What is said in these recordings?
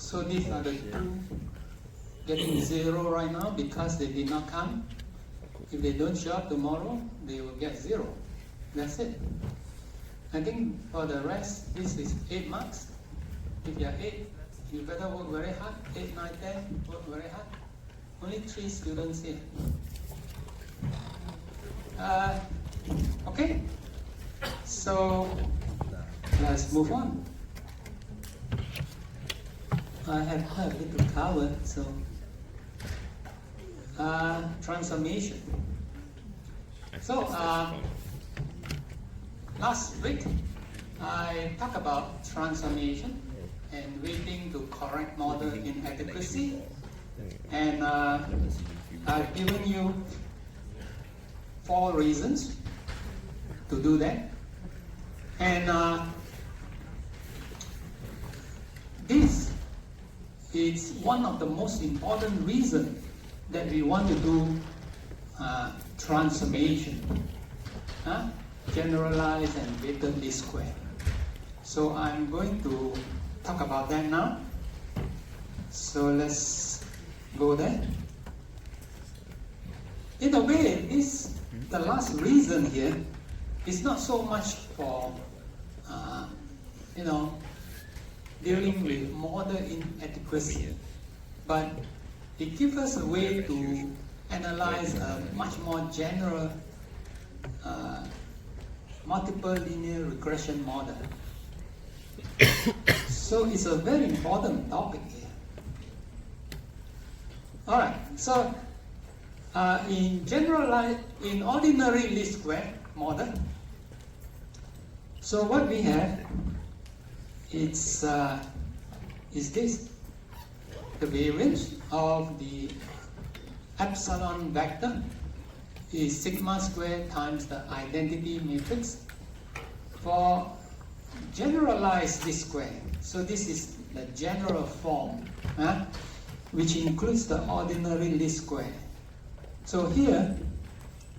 So these are the two getting 0 right now because they did not come. If they don't show up tomorrow, they will get 0. That's it. I think for the rest, this is 8 marks. If you are 8, you better work very hard. 8, 9, 10, work very hard. Only 3 students here. Okay, so let's move on. I have quite a bit to cover, so transformation. So last week I talked about transformation and waiting to correct model inadequacy, and I've given you 4 reasons to do that, and this is one of the most important reasons that we want to do transformation, generalized and weighted least square. So I'm going to talk about that now. So let's go there. In a way, the last reason here is not so much for dealing with model inadequacy, but it gives us a way to analyze a much more general multiple linear regression model. So it's a very important topic here. All right, so in ordinary least square model, so what we have is this. The variance of the epsilon vector is sigma squared times the identity matrix for generalized least square. So this is the general form, which includes the ordinary least square. So here,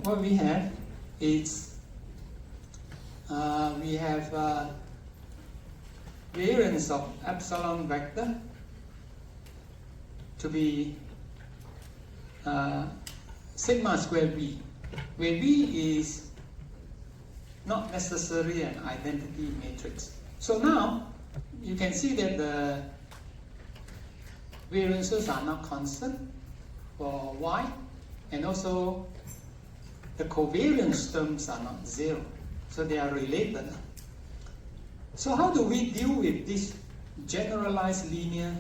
what we have is we have variance of epsilon vector to be sigma squared v, where v is not necessarily an identity matrix. So now you can see that the variances are not constant for y, and also the covariance terms are not 0, so they are related. So how do we deal with this generalized linear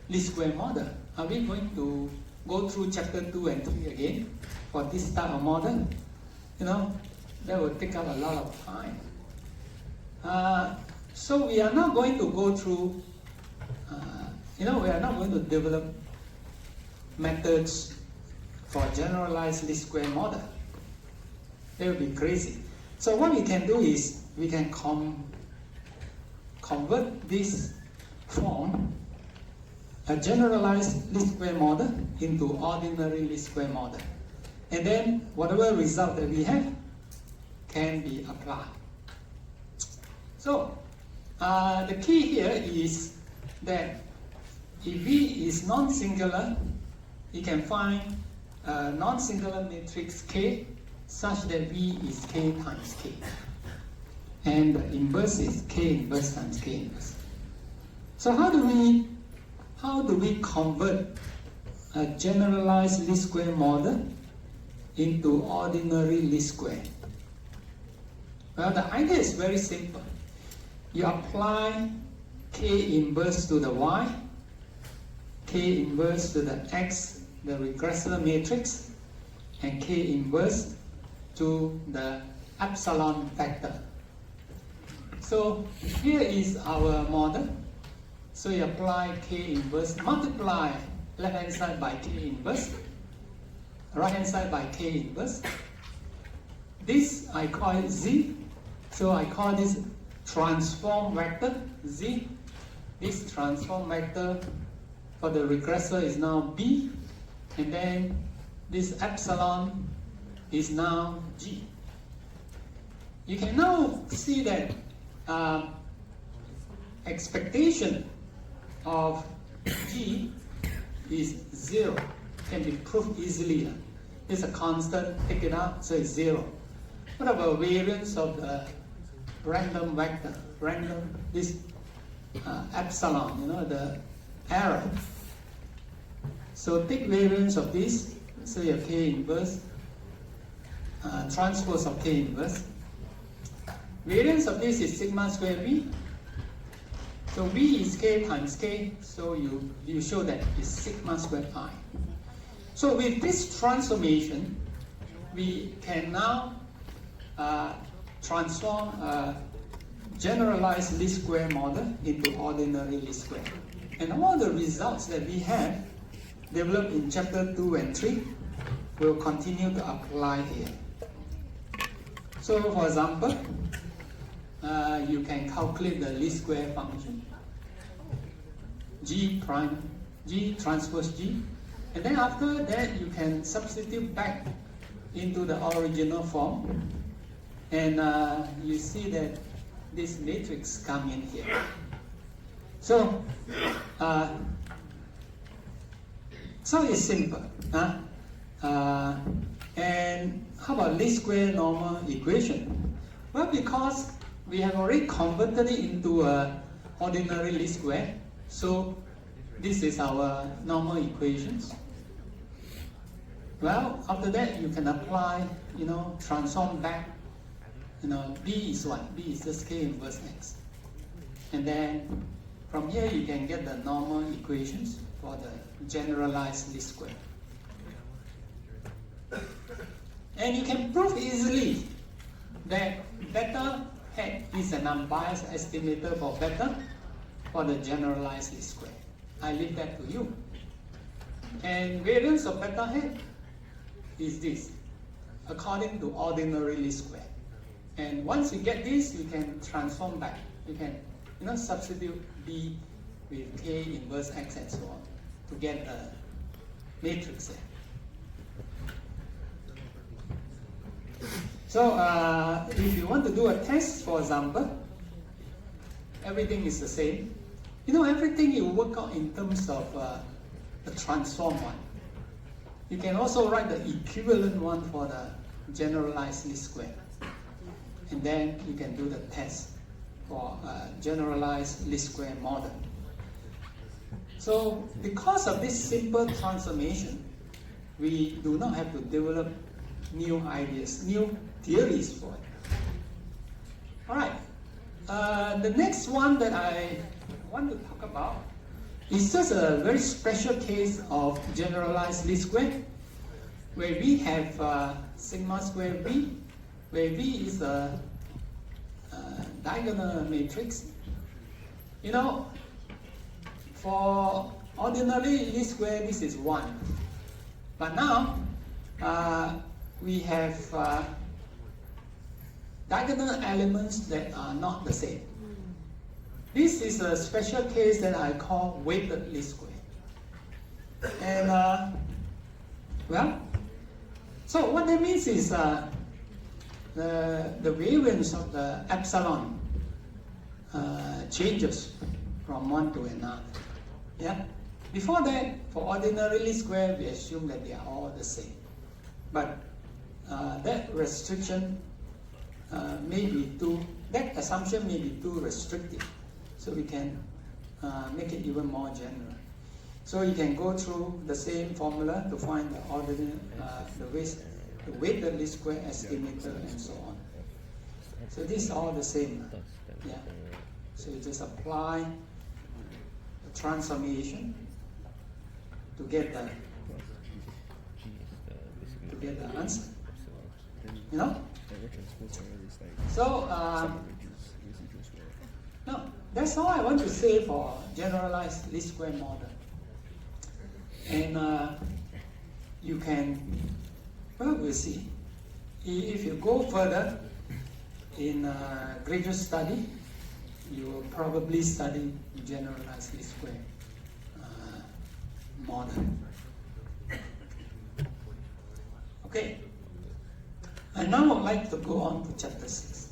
least square model? Are we going to go through chapter 2 and 3 again for this type of model? That will take up a lot of time. So we are not going to go through, we are not going to develop methods for generalized least square model. That would be crazy. So what we can do is we can convert this form, a generalized least square model, into ordinary least square model. And then whatever result that we have can be applied. So the key here is that if V is non-singular, you can find a non-singular matrix K such that V is K times K. And the inverse is K inverse times K inverse. So how do we convert a generalized least square model into ordinary least square? Well, the idea is very simple. You apply K inverse to the Y, K inverse to the X, the regressor matrix, and K inverse to the epsilon vector. So here is our model. So you apply K inverse, multiply left hand side by K inverse, right hand side by K inverse. This I call it Z. So I call this transform vector Z. This transform vector for the regressor is now B, and then this epsilon is now G. You can now see that expectation of G is 0. Can be proved easily. It's a constant, take it out, so it's 0. What about variance of the random vector? This epsilon, the error. So take variance of this, so you have K inverse, transpose of K inverse. Variance of this is sigma square V. So V is K times K, so you show that it's sigma square I. So with this transformation, we can now transform a generalized least square model into ordinary least square. And all the results that we have developed in chapter 2 and 3 will continue to apply here. So for example, you can calculate the least square function, G transpose G, and then after that you can substitute back into the original form, and you see that this matrix come in here. So it's simple. And how about least square normal equation? Well, because we have already converted it into a ordinary least square, so this is our normal equations. Well, after that you can apply, transform back. B is what? B is just K inverse X. And then from here you can get the normal equations for the generalized least square. And you can prove easily that beta hat is an unbiased estimator for beta for the generalized least square. I leave that to you. And variance of beta hat is this, according to ordinary least square. And once you get this, you can transform back. You can substitute B with K inverse X and so on to get the matrix there. So if you want to do a test, for example, everything is the same. Everything you work out in terms of the transform one. You can also write the equivalent one for the generalized least square. And then you can do the test for a generalized least square model. So because of this simple transformation, we do not have to develop new ideas, new theories for it. All right. The next one that I want to talk about is just a very special case of generalized least square, where we have sigma square V, where V is a diagonal matrix. For ordinary least square, this is 1. But now, we have diagonal elements that are not the same. This is a special case that I call weighted least square. And, so what that means is the variance of the epsilon changes from one to another. Yeah. Before that, for ordinary least square, we assume that they are all the same. But that restriction that assumption may be too restrictive. So we can make it even more general. So you can go through the same formula to find the ordinary, the weighted least square estimator and so on. So these are all the same. Yeah. So you just apply the transformation to get the answer. So no, that's all I want to say for generalized least square model. And you can, we'll see. If you go further in graduate study, you will probably study generalized least square model. Okay. And now I'd like to go on to chapter 6.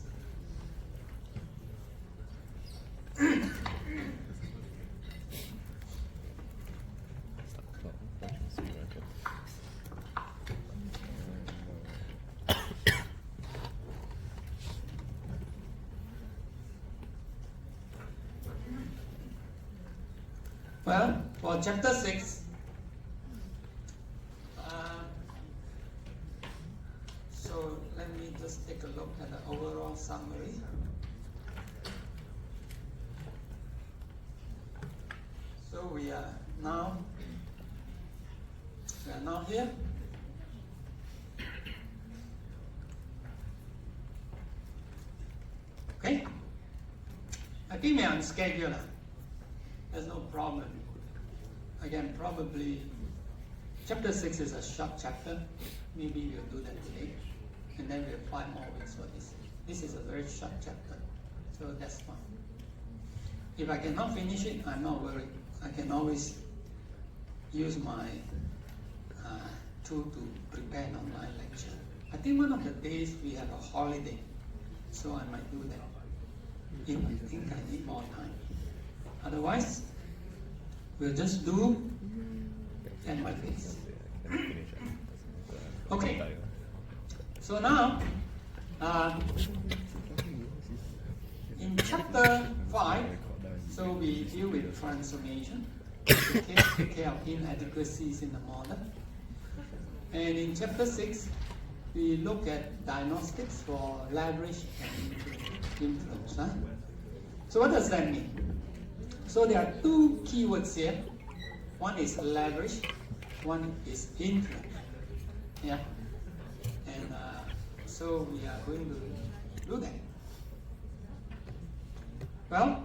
Well, for chapter 6, so let me just take a look at the overall summary. So we are now here. Okay, I think we are on schedule. There's no problem. Again, probably chapter 6 is a short chapter. Maybe we'll do that today. And then we have 5 more weeks for this. This is a very short chapter, so that's fine. If I cannot finish it, I'm not worried. I can always use my tool to prepare an online lecture. I think one of the days we have a holiday, so I might do that if I think I need more time. Otherwise, we'll just do 10 by face. Okay, so now in chapter 5, so we deal with transformation, take care of inadequacies in the model. And in chapter 6, we look at diagnostics for leverage and influence. So what does that mean? So there are 2 keywords here. One is leverage, one is influence. Yeah, and so we are going to do that. Well,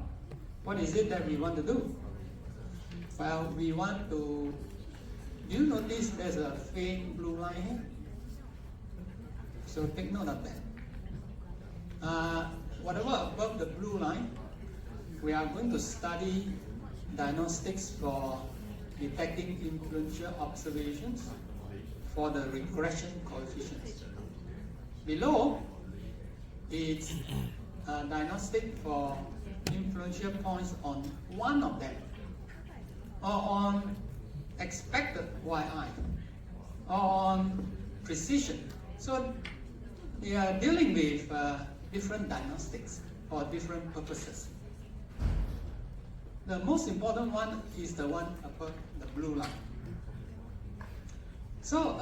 what is it that we want to do? Well, we want to, do you notice there's a faint blue line here? So take note of that. Whatever above the blue line, we are going to study diagnostics for detecting influential observations for the regression coefficients. Below, it's a diagnostic for influential points on one of them, or on expected yi, or on precision. So we are dealing with different diagnostics for different purposes. The most important one is the one above the blue line. So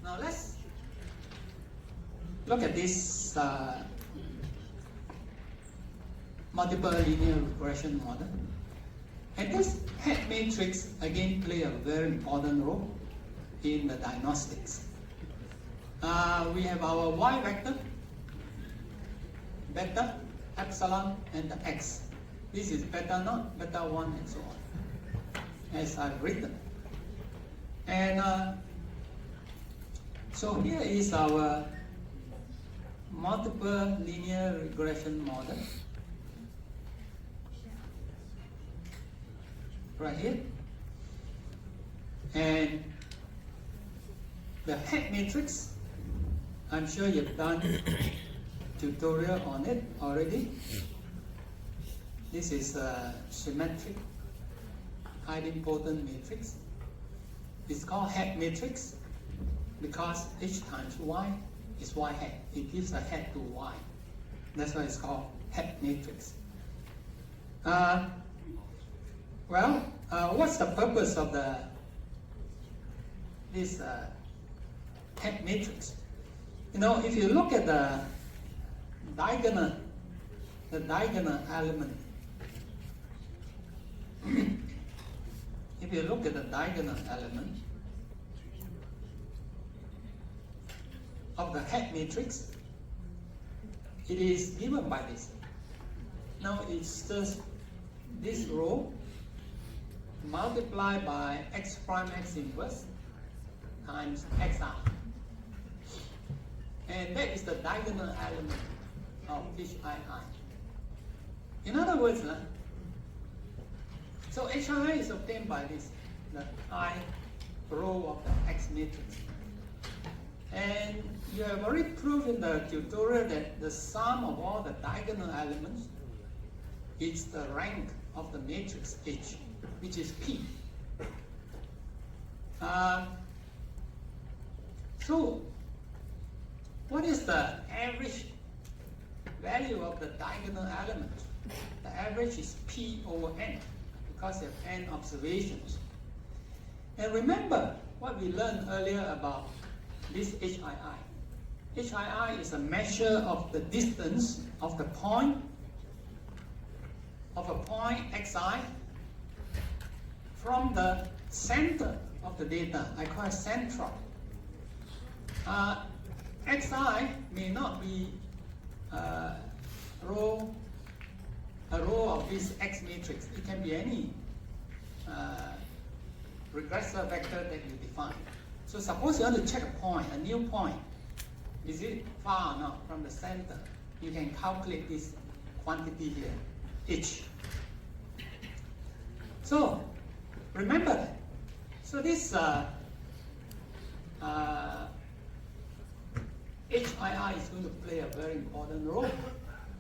now let's look at this multiple linear regression model. And this head matrix again play a very important role in the diagnostics. We have our y vector, beta, epsilon, and the x. This is beta naught, beta 1, and so on, as I've written. And so here is our multiple linear regression model. Right here. And the head matrix, I'm sure you've done tutorial on it already. This is a symmetric idempotent matrix. It's called head matrix because h times y is y hat. It gives a hat to y. That's why it's called head matrix. What's the purpose of this head matrix? You know, if you look at the diagonal element, if you look at the diagonal element of the head matrix, it is given by this. Now it's just this row multiplied by x prime x inverse times xi. And that is the diagonal element of each i. In other words, so hi is obtained by this, the I row of the X matrix. And you have already proved in the tutorial that the sum of all the diagonal elements is the rank of the matrix H, which is P. So, what is the average value of the diagonal element? The average is P over N because you have N observations. And remember what we learned earlier about this HII. HII is a measure of the distance of the point xi from the center of the data. I call it central. Xi may not be a row of this X matrix. It can be any regressor vector that you define. So suppose you want to check a point, a new point. Is it far or not from the center? You can calculate this quantity here, H. So remember that. So this HII is going to play a very important role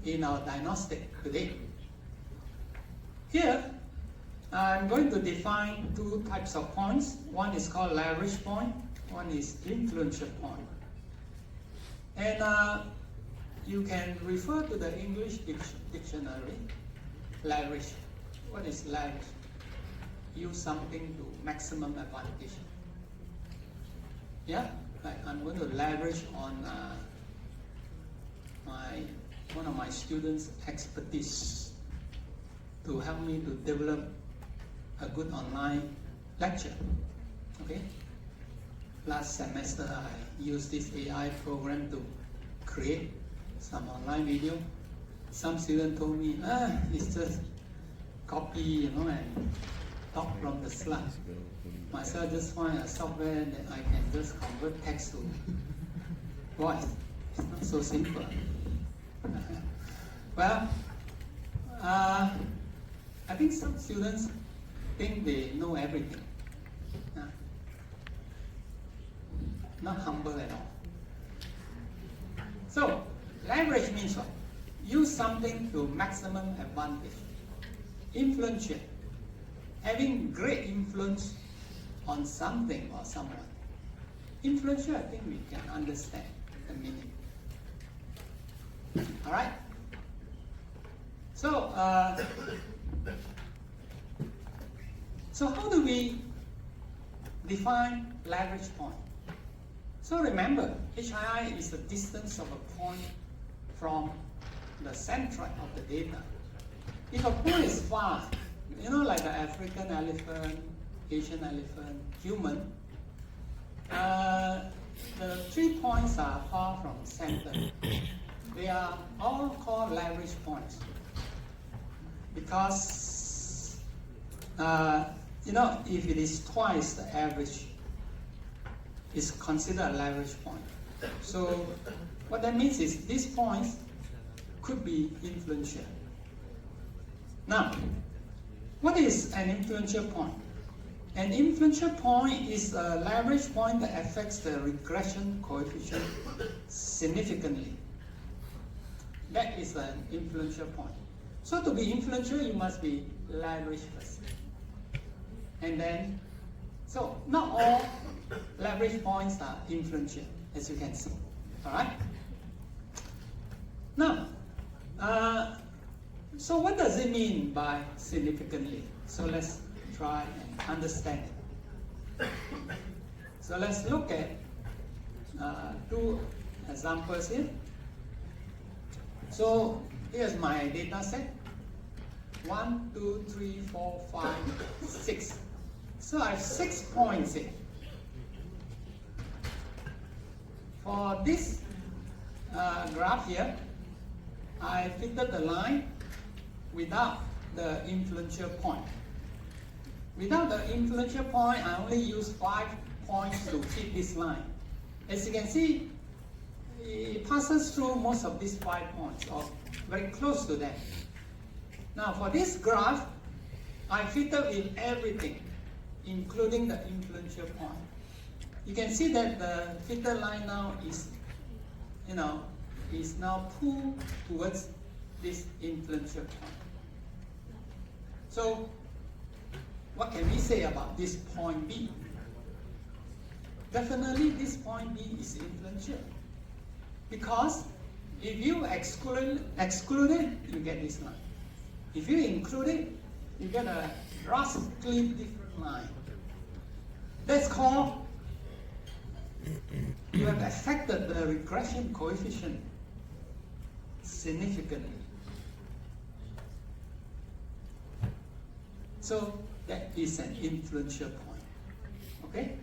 in our diagnostic today. Here, I'm going to define two types of points. One is called leverage point, one is influential point. And you can refer to the English dictionary, leverage. What is leverage? Use something to maximum advantage. Yeah, like I'm going to leverage on one of my students' expertise to help me to develop a good online lecture. Okay. Last semester, I used this AI program to create some online video. Some student told me, it's just copy, and talk from the slide. Myself just find a software that I can just convert text to voice. It's not so simple. Well, I think some students think they know everything. Not humble at all. So, leverage means what? Use something to maximum advantage. Influential. Having great influence on something or someone. Influential, I think we can understand the meaning. Alright? So, so how do we define leverage point? So remember, HII is the distance of a point from the center of the data. If a point is far, like the African elephant, Asian elephant, human, the 3 points are far from the center. They are all called leverage points because, if it is twice the average, is considered a leverage point. So what that means is these points could be influential. Now, what is an influential point? An influential point is a leverage point that affects the regression coefficient significantly. That is an influential point. So to be influential, you must be leveraged first. And then, so not all leverage points are influential, as you can see. All right? Now, so what does it mean by significantly? So let's try and understand it. So let's look at 2 examples here. So here's my data set. 1, 2, 3, 4, 5, 6. So I have 6 points here. For this graph here, I fitted the line without the influential point. Without the influential point, I only use 5 points to fit this line. As you can see, it passes through most of these 5 points, or very close to them. Now for this graph, I fitted in everything, including the influential point. You can see that the fitted line now is, is now pulled towards this influential point. So, what can we say about this point B? Definitely this point B is influential. Because if you exclude it, you get this line. If you include it, you get a drastically different line. That's called you have affected the regression coefficient significantly. So that is an influential point. Okay?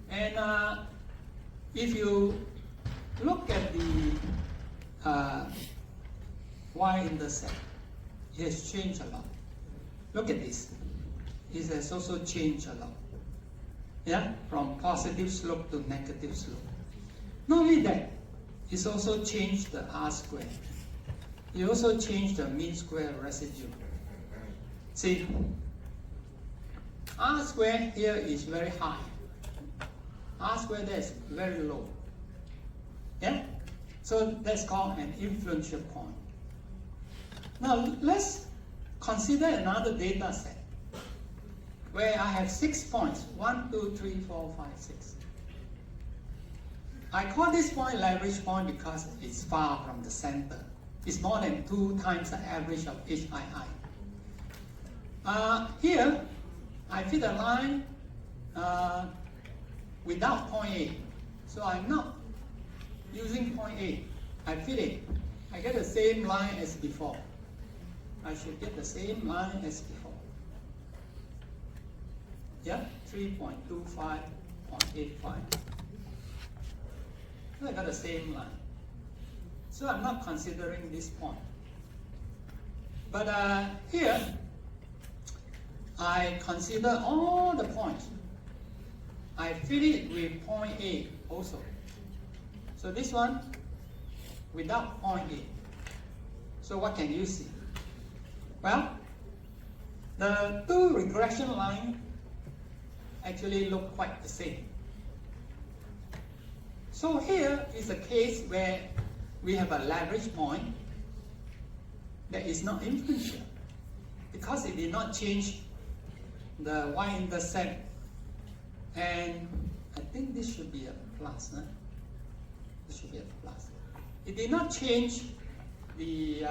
And if you look at the y-intercept, it has changed a lot. Look at this. It has also changed a lot. Yeah, from positive slope to negative slope. Not only that, it's also changed the R square. It also changed the mean square residue. See, R square here is very high. R square there is very low. Yeah? So that's called an influential point. Now let's consider another data set where I have 6 points, 1, 2, 3, 4, 5, 6. I call this point leverage point because it's far from the center. It's more than 2 times the average of HII. Here, I fit a line without point A. So I'm not using point A. I fit it. I get the same line as before. I should get the same line as before. Yeah, 3.25.85. So I got the same line. So I'm not considering this point. But here, I consider all the points. I fill it with point A also. So this one, without point A. So what can you see? Well, the 2 regression lines actually look quite the same. So here is a case where we have a leverage point that is not influential because it did not change the y-intercept, and I think this should be a plus. Huh? This should be a plus. It did not change the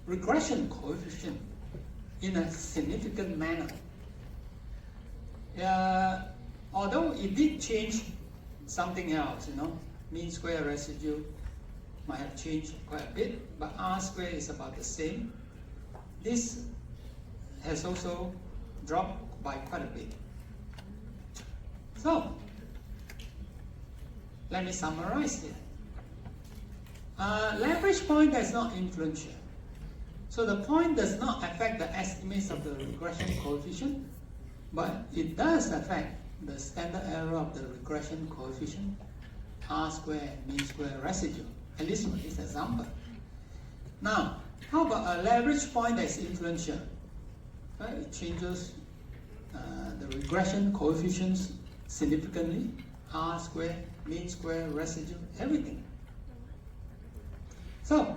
regression coefficient in a significant manner. Although it did change something else, mean square residue might have changed quite a bit, but R square is about the same. This has also dropped by quite a bit. So, let me summarize here. Leverage point is not influential. So the point does not affect the estimates of the regression coefficient, but it does affect the standard error of the regression coefficient, R square, mean square residue, at least for this example. Now, how about a leverage point that is influential? Right? It changes the regression coefficients significantly, R square, mean square residue, everything. So,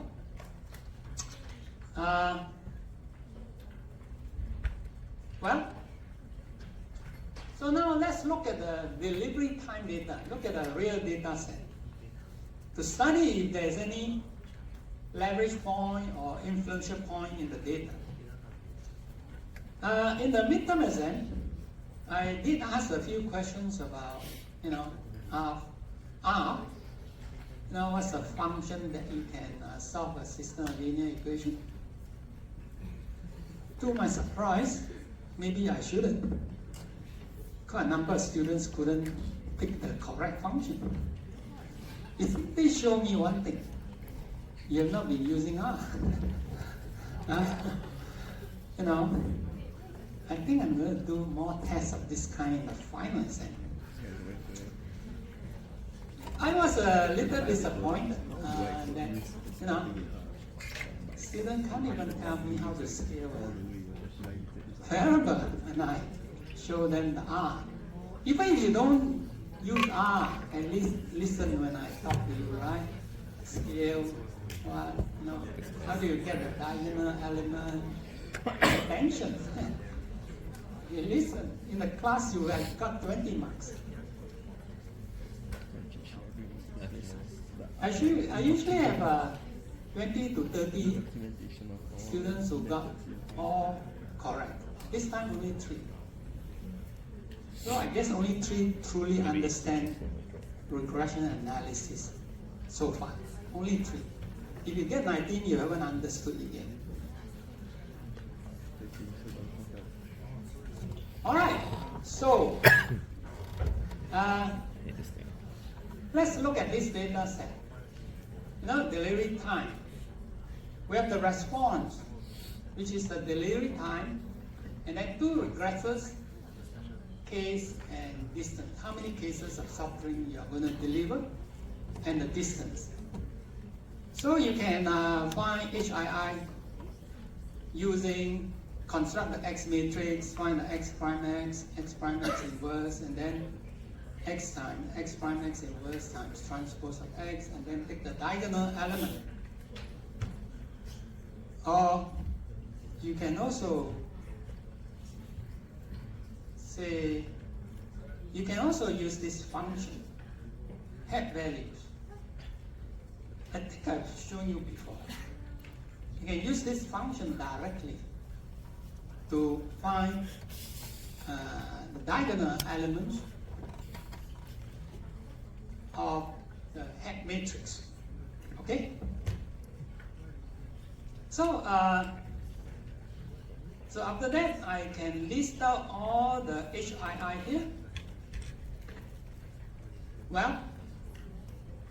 so now let's look at the delivery time data. Look at a real data set to study if there's any leverage point or influential point in the data. In the midterm exam, I did ask a few questions about, R. What's the function that you can solve a system of linear equation? To my surprise, maybe I shouldn't. Quite a number of students couldn't pick the correct function. They show me one thing. You have not been using R. I think I'm going to do more tests of this kind of final exam. I was a little disappointed that, students can't even tell me how to scale a variable, and I show them the R. Even if you don't use R, at least listen when I talk to you, right? Scale, how do you get the diagonal element, extension? You listen. In the class, you have got 20 marks. I usually have 20 to 30 students who got all correct. This time only 3. So I guess only 3 truly understand regression analysis so far. Only 3. If you get 19, you haven't understood it yet. All right, so let's look at this data set. Delivery time. We have the response, which is the delivery time, and then 2 regressors, case and distance. How many cases of suffering you are going to deliver, and the distance. So you can find HII using construct the X matrix, find the X prime X inverse, and then X times X prime X inverse times transpose of X, and then take the diagonal element. Or you can also say, you can also use this function, head values. I think I've shown you before. You can use this function directly to find the diagonal elements of the head matrix. Okay? So, so after that, I can list out all the HII here. Well,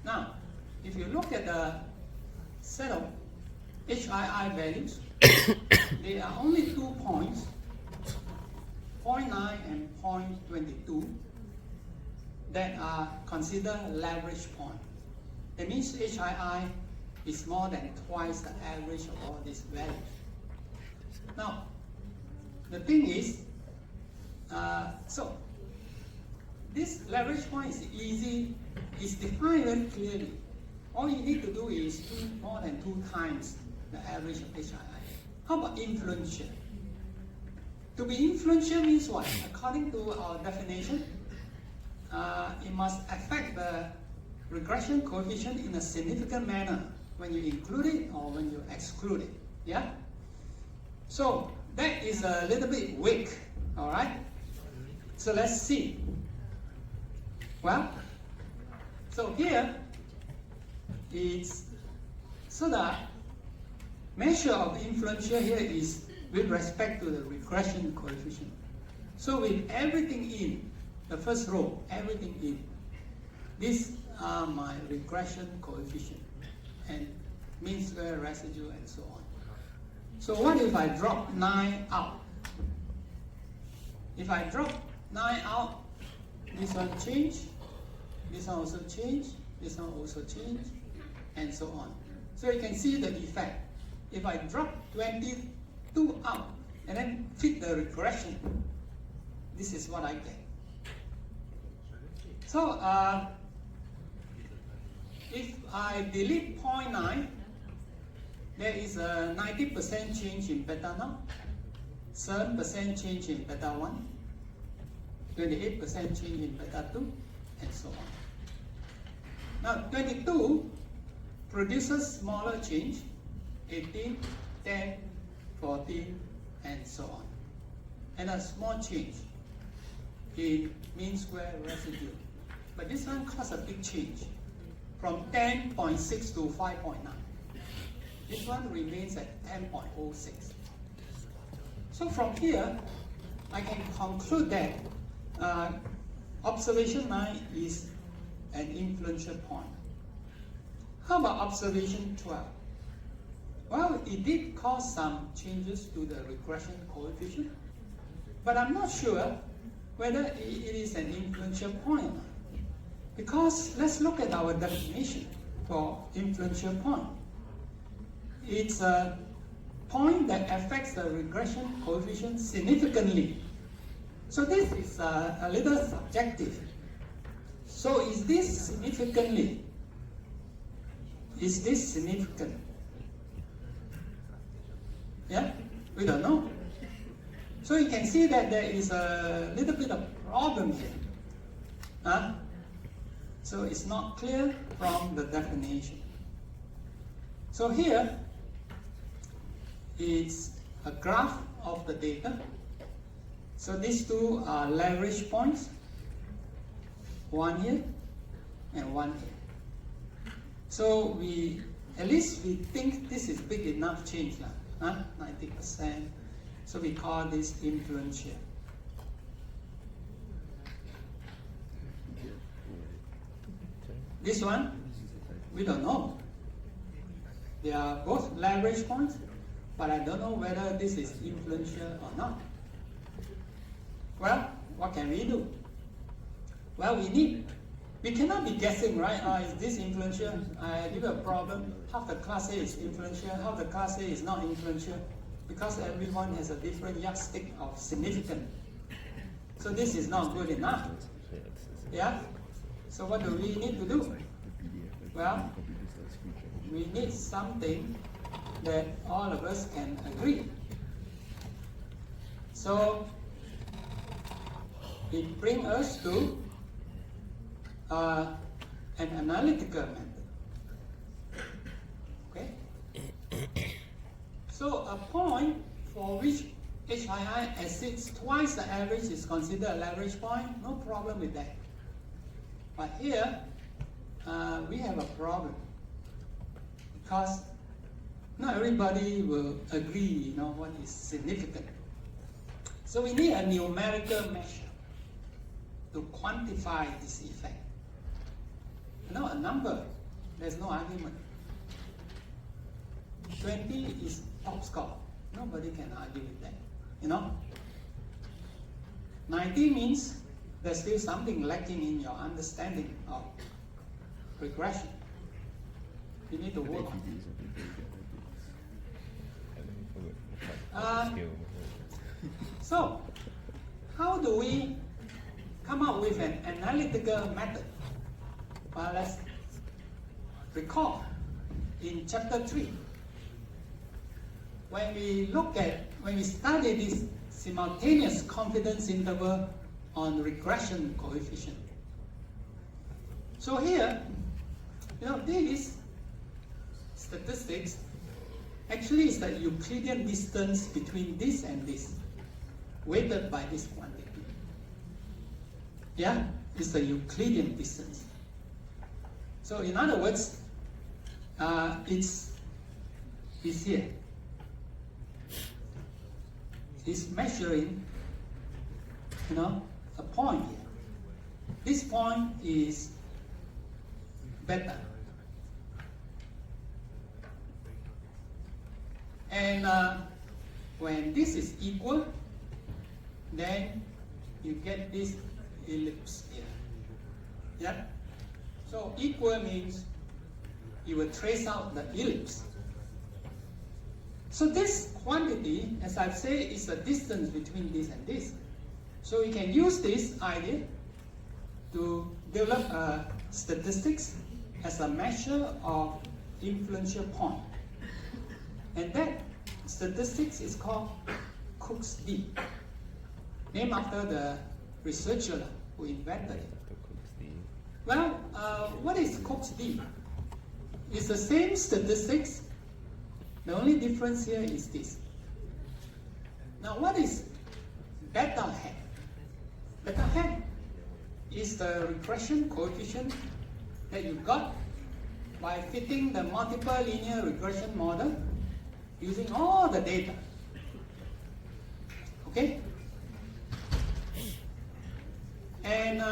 now, if you look at the set of HII values, there are only 2 points, 0.9 and 0.22, that are considered leverage point. That means HII is more than twice the average of all these values. Now, the thing is, so this leverage point is easy, it's defined very clearly. All you need to do is do more than 2 times the average of HII. How about influential? To be influential means what? According to our definition, it must affect the regression coefficient in a significant manner when you include it or when you exclude it. Yeah? So that is a little bit weak, all right? So let's see. Well, so here it's, so the measure of influential here is with respect to the regression coefficient. So with everything in, the first row, everything in, these are my regression coefficient and mean square residue and so on. So what if I drop 9 out? If I drop 9 out, this one change, this one also change, this one also change, and so on. So you can see the effect. If I drop 22 out and then fit the regression, this is what I get. So if I delete 0.9, there is a 90% change in beta naught, 7% change in beta 1, 28% change in beta 2, and so on. Now 22 produces smaller change, 18, 10, 14, and so on. And a small change in mean square residue. But this one caused a big change from 10.6 to 5.9. This one remains at 10.06. So from here, I can conclude that observation 9 is an influential point. How about observation 12? Well, it did cause some changes to the regression coefficient, but I'm not sure whether it is an influential point. Because let's look at our definition for influential point. It's a point that affects the regression coefficient significantly. So this is a little subjective. So is this significantly? Is this significant? Yeah, we don't know. So you can see that there is a little bit of problem here. So it's not clear from the definition. So here is a graph of the data. So these two are leverage points, one here and one here. So at least we think this is big enough change, 90%. So we call this influential. This one, we don't know. They are both leverage points, but I don't know whether this is influential or not. Well, what can we do? Well, we cannot be guessing, right? Is this influential? I give a problem. Half the class A is influential, half the class A is not influential, because everyone has a different yardstick of significance. So this is not good enough. Yeah? So what do we need to do? Well, we need something that all of us can agree. So it brings us to an analytical method. Okay? So a point for which HII exceeds twice the average is considered a leverage point. No problem with that. But here, we have a problem, because not everybody will agree, what is significant. So we need a numerical measure to quantify this effect. A number, there's no argument. 20 is top score. Nobody can argue with that. 90 means there's still something lacking in your understanding of regression. You need to work on it. So, how do we come up with an analytical method? Well, let's recall in chapter 3. When we study this simultaneous confidence interval on regression coefficient. So here, this statistics actually is the Euclidean distance between this and this, weighted by this quantity. Yeah, it's the Euclidean distance. So in other words, it's here. It's measuring, a point here. This point is beta. And when this is equal, then you get this ellipse here. Yeah? So equal means you will trace out the ellipse. So this quantity, as I've said, is the distance between this and this. So we can use this idea to develop statistics as a measure of influential point. And that statistics is called Cook's D, named after the researcher who invented it. Well, what is Cook's D? It's the same statistics. The only difference here is this. Now, what is beta hat? Beta hat is the regression coefficient that you got by fitting the multiple linear regression model using all the data. Okay? And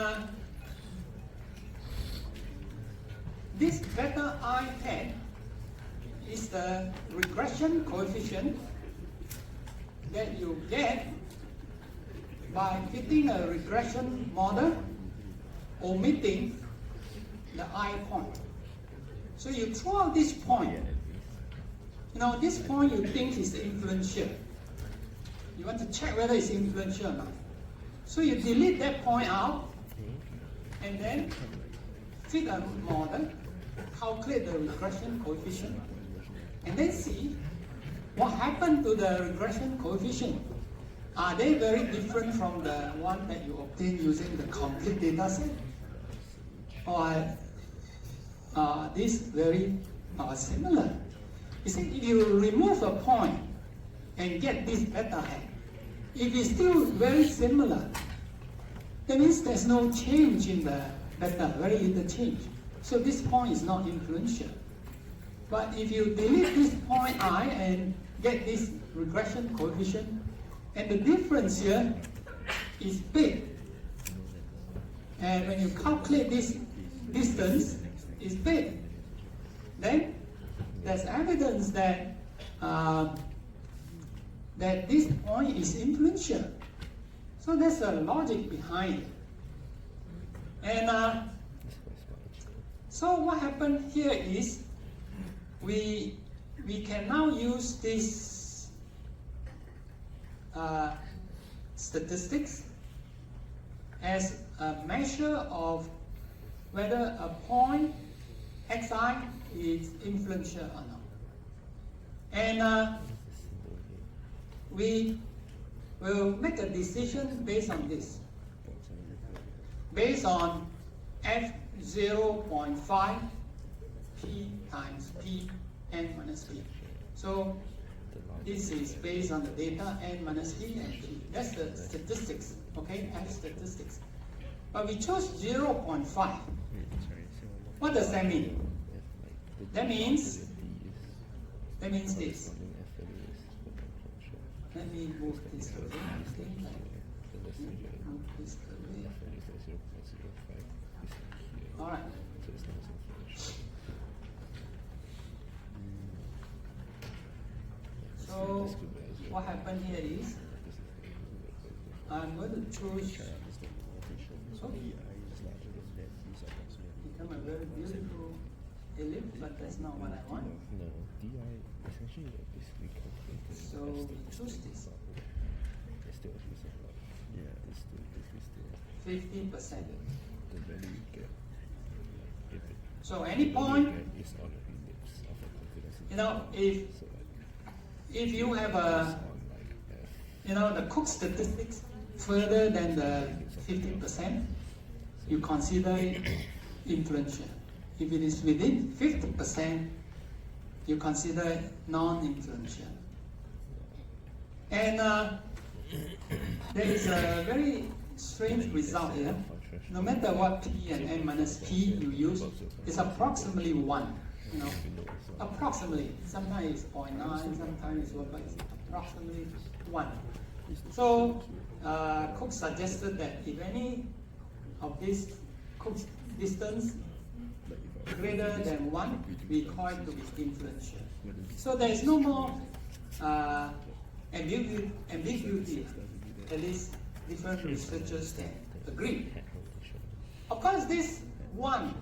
this beta I hat is the regression coefficient that you get by fitting a regression model omitting the I point. So you throw out this point. This point you think is influential. You want to check whether it's influential or not. So you delete that point out and then fit a model, calculate the regression coefficient, and then see what happened to the regression coefficient. Are they very different from the one that you obtain using the complete data set? Or are these very similar? You see, if you remove a point and get this beta hat, if it's still very similar, that means there's no change in the beta, very little change. So this point is not influential. But if you delete this point I and get this regression coefficient, and the difference here is big, and when you calculate this distance, it's big, then there's evidence that that this point is influential. So there's a logic behind it. And so what happened here is we can now use this statistics as a measure of whether a point xi is influential or not. And we will make a decision based on this, based on f0.5 p times p n minus p. So this is based on the data n minus p and p. That's the statistics, okay, f statistics. But we chose 0.5. What does that mean? That means this. Let me move this away. Okay. Move this away. All right. So what happened here is I'm going to choose. So become a very beautiful ellipse, but that's not what I want. No, di essentially basically calculated. So we choose this. Yeah, it's still 50%. the value you get. So any point, is on the ellipse of a confidence. you know, if you have a, you know, the Cook statistics further than the 50%, you consider it influential. If it is within 50%, you consider it non-influential. And there is a very strange result here. No matter what p and n minus p you use, it's approximately 1. You know, approximately. Sometimes it's 0.9, sometimes it's 1, but it's approximately 1. So Cook suggested that if any of these Cook's distance greater than 1, we call it to be influential. So there is no more ambiguity. At least different researchers can agree. Of course, this 1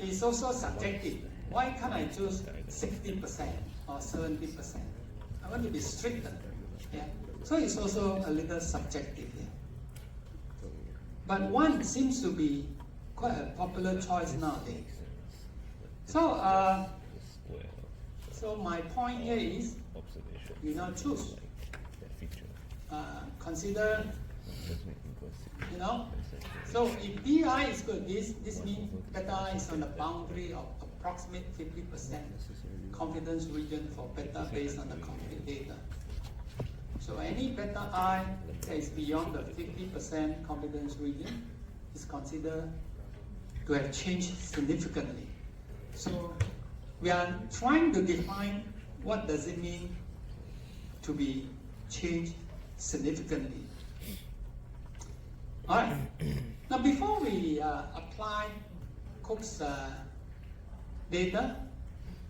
is also subjective. Why can't I choose 60% or 70%? I want to be stricter. Yeah? So it's also a little subjective here. But 1 seems to be quite a popular choice nowadays. So, so my point here is, you now choose. Consider, you know, so if di is good, this means beta is on the boundary of approximate 50% confidence region for beta based on the complete data. So any beta I that is beyond the 50% confidence region is considered to have changed significantly. So we are trying to define what does it mean to be changed significantly. All right. Now before we apply Cook's data,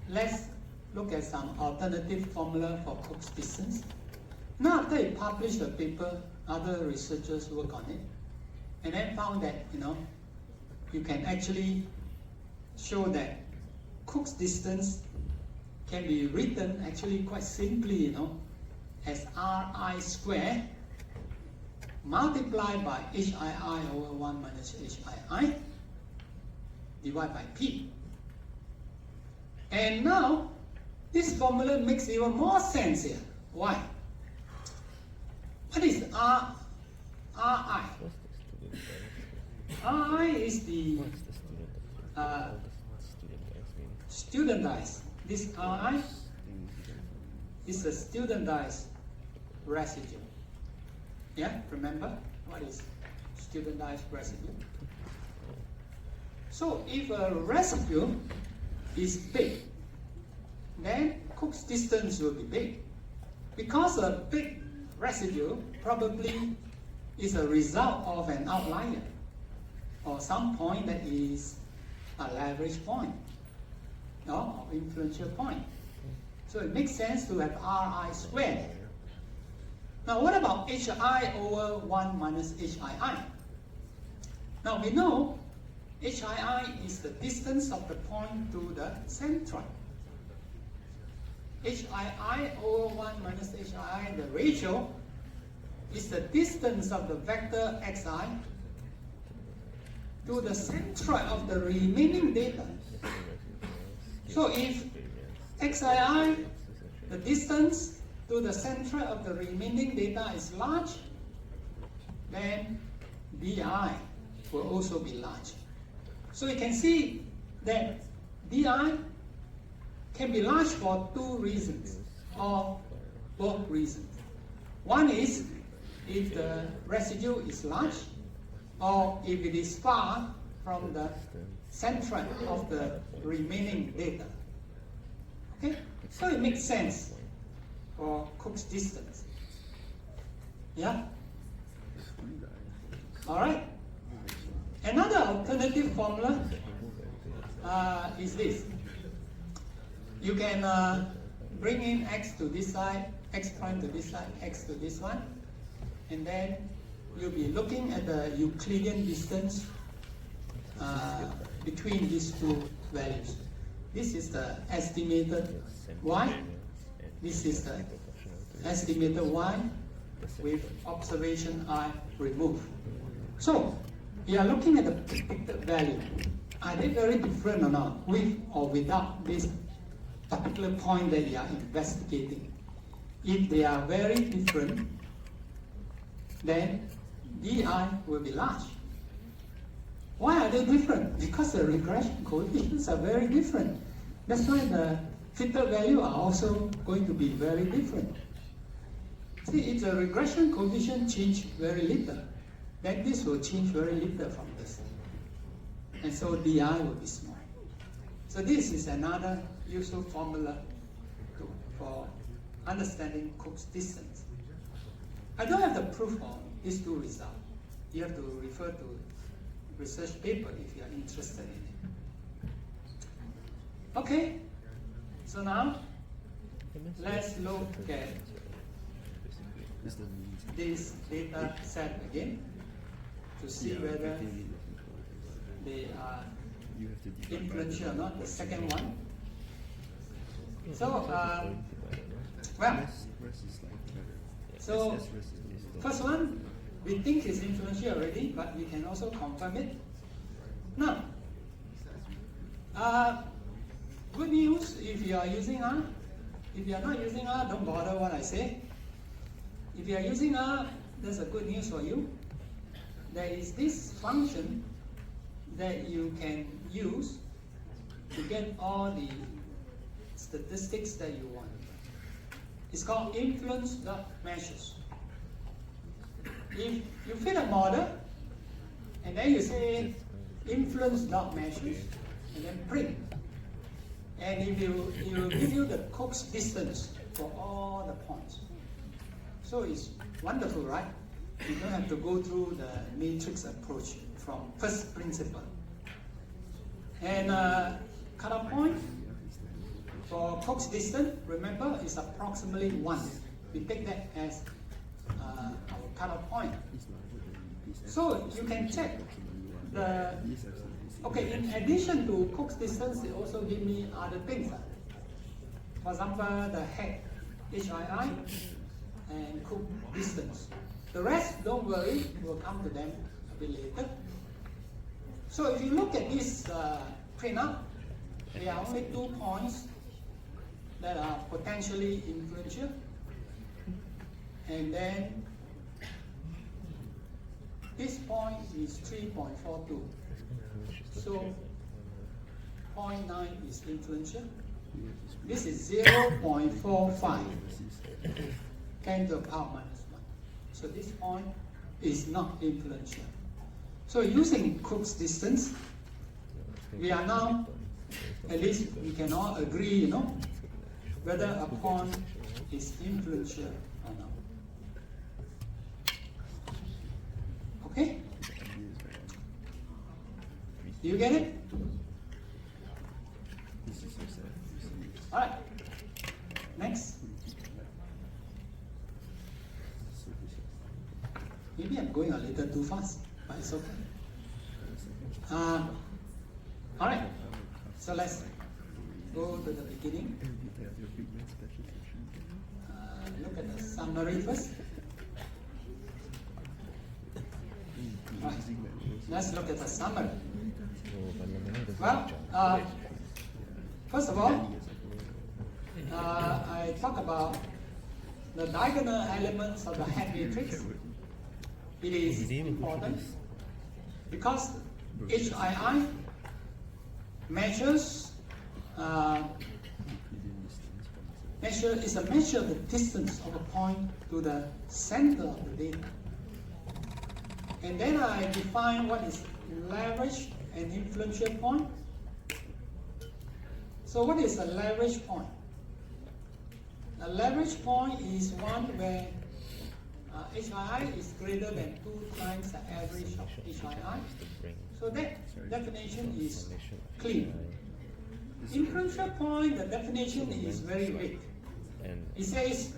let's look at some alternative formula for Cook's distance. Now after he published the paper, other researchers worked on it, and then found that, you know, you can actually show that Cook's distance can be written actually quite simply, you know, as Ri squared multiplied by Hii over 1 minus Hii divided by P. And now, this formula makes even more sense here. Why? What is Ri? Ri is the studentized. This I is a studentized residue. Yeah, remember what is studentized residue? So if a residue is big, then Cook's distance will be big. Because a big residue probably is a result of an outlier or some point that is a leverage point or influential point. So it makes sense to have Ri squared. Now what about Hi over 1 minus Hii? Now we know Hii is the distance of the point to the centroid. Hii over 1 minus Hii, the ratio, is the distance of the vector xi to the centroid of the remaining data. So if xii, the distance to the centroid of the remaining data is large, then di will also be large. So you can see that di can be large for two reasons, or both reasons. One is if the residue is large, or if it is far from the centroid of the remaining data. Okay? So it makes sense for Cook's distance. Yeah? Alright? Another alternative formula is this. You can bring in x to this side, x prime to this side, x to this one, and then you'll be looking at the Euclidean distance between these two values. This is the estimated y, this is the estimated y with observation I removed. So, we are looking at the predicted value. Are they very different or not, with or without this particular point that you are investigating? If they are very different, then di will be large. Why are they different? Because the regression coefficients are very different. That's why the filter value are also going to be very different. See, if the regression coefficient change very little, then this will change very little from this. And so di will be small. So this is another useful formula for understanding Cook's distance. I don't have the proof on these two results. You have to refer to research paper if you are interested in it. Okay, so now let's look at this data set again to see whether they are influential or not, the second one. So, so first one, we think is influential already, but we can also confirm it. Now, good news if you are using R. If you are not using R, don't bother what I say. If you are using R, there's a good news for you. There is this function that you can use to get all the statistics that you want. It's called influence.measures. If you fit a model, and then you say influence.measures, and then print, and it will give you the Cook's distance for all the points. So it's wonderful, right? You don't have to go through the matrix approach from first principle. And cutoff point for Cook's distance, remember, is approximately 1. We take that as our cutoff point. So you can check the, okay, in addition to Cook's distance, it also give me other things. For example, the head, HII, and Cook distance. The rest, don't worry, we'll come to them a bit later. So if you look at this prenup, there are only 2 points that are potentially influential. And then this point is 3.42. So 0.9 is influential. This is 0.45 10 to the power minus 1. So this point is not influential. So using Cook's distance, we are now, at least we can all agree, whether a point is influential or not. Okay? Do you get it? Alright. Next. Maybe I'm going a little too fast, but it's okay. Alright. So let's go to the beginning. Look at the summary first. Right. Let's look at the summary. Well, first of all, I talk about the diagonal elements of the head matrix. It is important because HII measures is a measure of the distance of a point to the center of the data. And then I define what is leverage and influential point. So what is a leverage point? A leverage point is one where HII is greater than 2 times the average of HII. So that definition is clean. Influential point, the definition is very vague. It says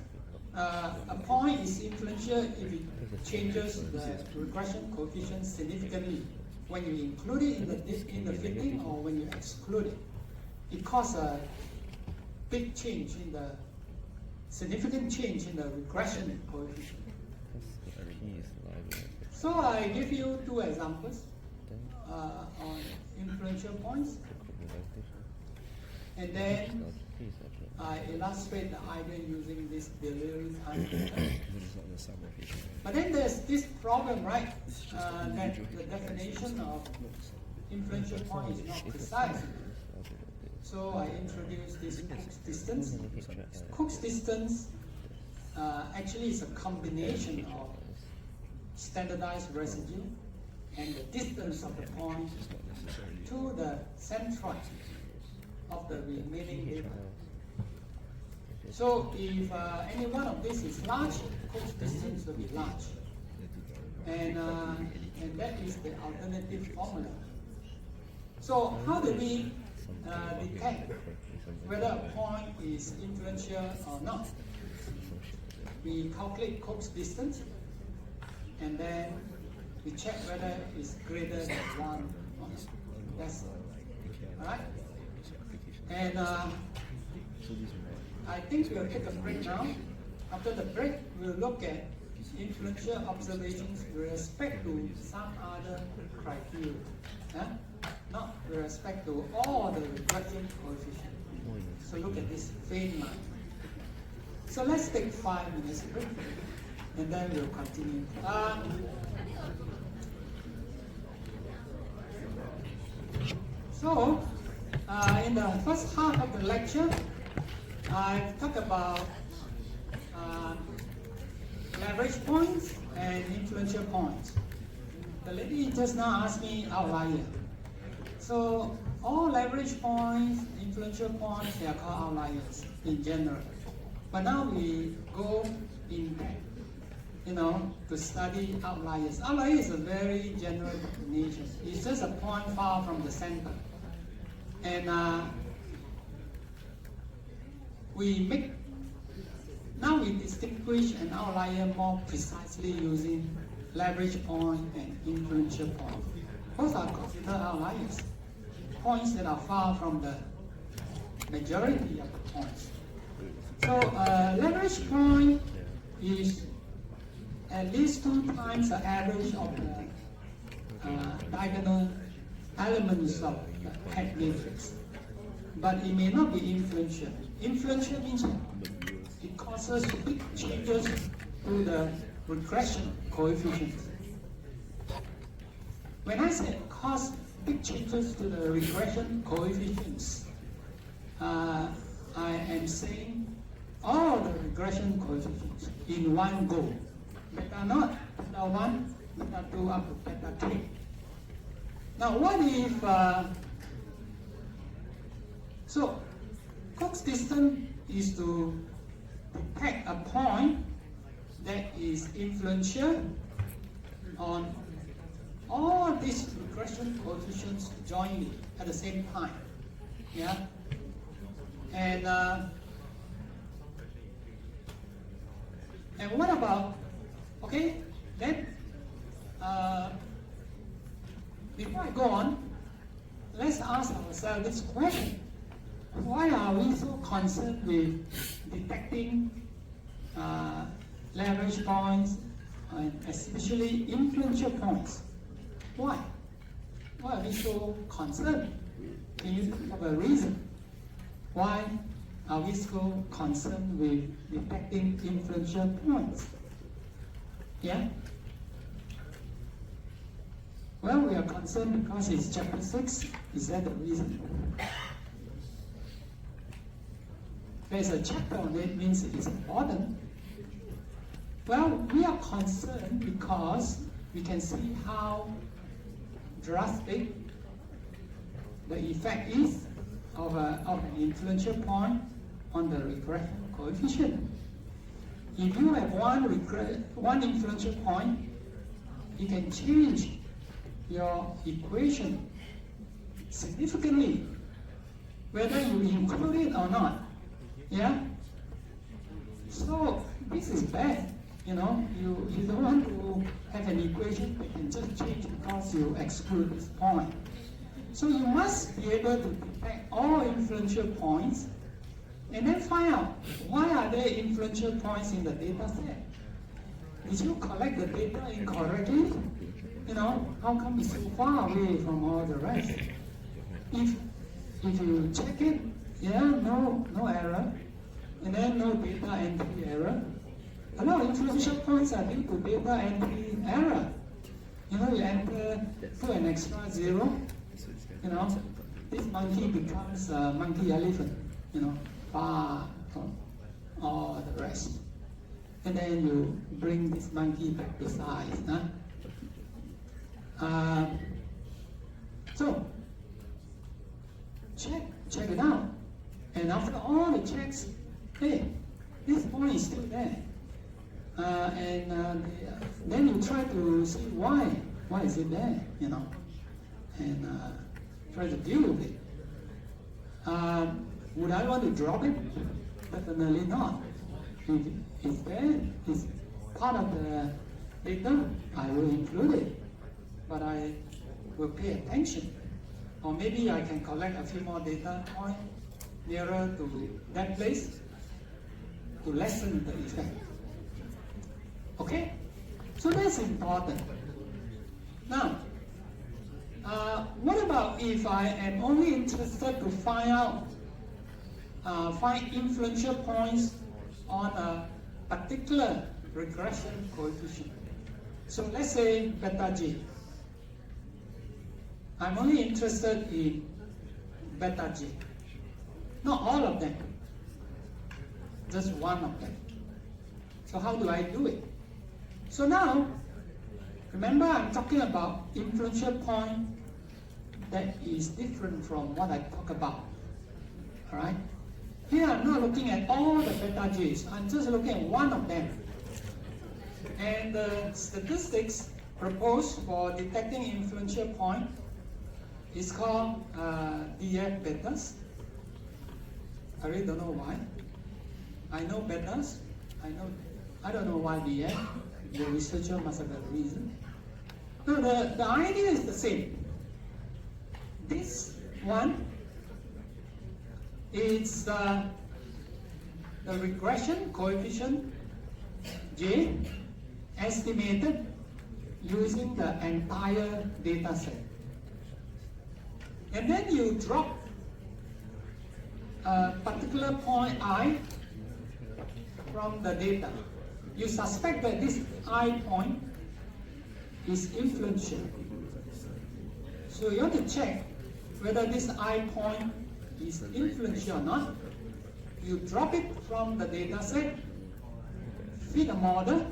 a point is influential if it changes the regression coefficient significantly when you include it in the fitting or when you exclude it. It causes a big change in the significant change in the regression coefficient. So I give you 2 examples on influential points, and then I illustrate the idea using this delivery time. But then there's this problem, right? That the definition of influential point is not precise. So I introduce this Cook's distance. Cook's distance actually is a combination of standardized residue and the distance of the point to the centroid of the remaining data. So if any one of these is large, Cook's distance will be large. And that is the alternative formula. So how do we detect whether a point is influential or not? We calculate Cook's distance, and then we check whether it's greater than 1 or not. That's alright. And I think we'll take a break now. After the break, we'll look at influential observations with respect to some other criteria. Not with respect to all the regression coefficients. So look at this faint line. So let's take 5 minutes break, and then we'll continue. So, in the first half of the lecture, I talked about leverage points and influential points. The lady just now asked me outlier. So all leverage points, influential points, they are called outliers in general. But now we go in depth, to study outliers. Outlier is a very general definition. It's just a point far from the center. And now we distinguish an outlier more precisely using leverage point and influential point. Both are considered outliers, points that are far from the majority of the points. So leverage point is at least 2 times the average of the diagonal elements of the head matrix. But it may not be influential. Influential means it causes big changes to the regression coefficient. When I say cause big changes to the regression coefficients, am saying all the regression coefficients in one go. Beta naught, beta 1, beta 2 up to beta 3. Now what if, so Cook's distance is to detect a point that is influential on all these regression coefficients jointly at the same time. Yeah? And what about, okay, then before I go on, let's ask ourselves this question. Why are we so concerned with detecting leverage points and especially influential points? Why? Why are we so concerned? Can you think of a reason? Why are we so concerned with detecting influential points? Yeah? Well, we are concerned because it's chapter 6. Is that the reason? There's a chapter on it, means it's important. Well, we are concerned because we can see how drastic the effect is of an influential point on the regression coefficient. If you have one influential point, you can change your equation significantly, whether you include it or not. Yeah? So this is bad. You know, you don't want to have an equation that can just change because you exclude this point. So you must be able to detect all influential points and then find out why are there influential points in the data set. Did you collect the data incorrectly? You know, how come it's so far away from all the rest? If you check it, yeah, no error, and then no data entry error. A lot of influential points are due to data entry error. You know, you enter to an extra 0, you know, this monkey becomes a monkey elephant, you know, far from all the rest. And then you bring this monkey back to size. Huh? So, check it out. And after all the checks, hey, this point is still there. Then you try to see why is it there, you know, and try to deal with it. Would I want to drop it? Definitely not. If it's there, it's part of the data, I will include it, but I will pay attention. Or maybe I can collect a few more data points nearer to that place to lessen the effect. Okay? So that's important. Now, what about if I am only interested to find influential points on a particular regression coefficient? So let's say beta G. I'm only interested in beta G. Not all of them, just one of them. So how do I do it? So now, remember I'm talking about influential point that is different from what I talk about. Alright? Here I'm not looking at all the beta G's, I'm just looking at one of them. And the statistics proposed for detecting influential point is called DF betas. I really don't know why. I know betas, I don't know why DF. The researcher must have a reason. No, the idea is the same. This one is the regression coefficient J estimated using the entire data set. And then you drop a particular point I from the data. You suspect that this I point is influential. So you want to check whether this I point is influential or not. you drop it from the data set, fit a model,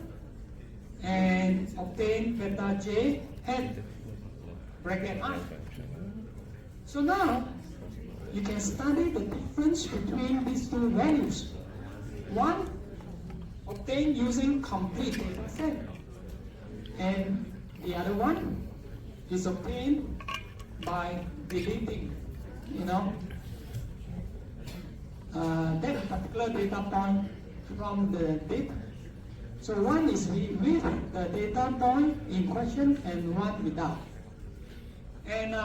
and obtain beta j hat bracket I. So now you can study the difference between these two values. One obtained using complete data set, and the other one is obtained by deleting, that particular data point from the data. So one is with the data point in question and one without. And